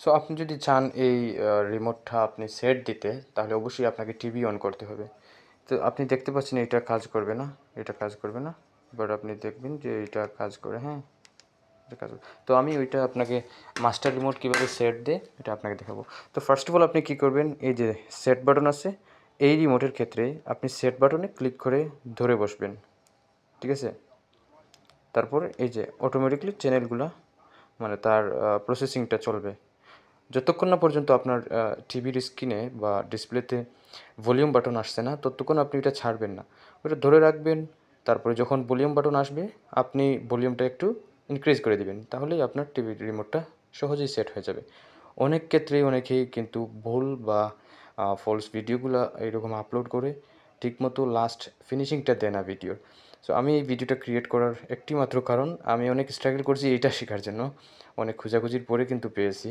So আপনি যদি চান এই রিমোটটা আপনি সেট দিতে, তাহলে অবশ্যই আপনাকে টিভি অন করতে হবে। তো আপনি দেখতে পাচ্ছেন এটা কাজ করবে না, এটা কাজ করবে না। বাট আপনি দেখবেন যে এটা কাজ করে, হ্যাঁ, এটা কাজ করে। তো আমি ওইটা আপনাকে মাস্টার রিমোট কীভাবে সেট দেয় এটা আপনাকে দেখাবো। তো ফার্স্ট অফ অল আপনি কী করবেন, এই যে সেট বাটন আছে, এই রিমোটের ক্ষেত্রে আপনি সেট বাটনে ক্লিক করে ধরে বসবেন, ঠিক আছে? তারপর এই যে অটোমেটিকলি চ্যানেলগুলো মানে তার প্রসেসিংটা চলবে যতক্ষণ না পর্যন্ত আপনার টিভির স্ক্রিনে বা ডিসপ্লেতে ভলিউম বাটন আসছে না, ততক্ষণ আপনি এটা ছাড়বেন না, ওটা ধরে রাখবেন। তারপরে যখন ভলিউম বাটন আসবে আপনি ভলিউমটা একটু ইনক্রিজ করে দিবেন, তাহলেই আপনার টিভির রিমোটটা সহজেই সেট হয়ে যাবে। অনেক ক্ষেত্রেই অনেকেই কিন্তু ভুল বা ফলস ভিডিওগুলো এরকম আপলোড করে ঠিকমতো লাস্ট ফিনিশিংটা দেয় না ভিডিওর। সো আমি এই ভিডিওটা ক্রিয়েট করার একটি মাত্র কারণ, আমি অনেক স্ট্রাগল করছি এইটা শেখার জন্য, অনেক খোঁজাখুঁজির পরে কিন্তু পেয়েছি।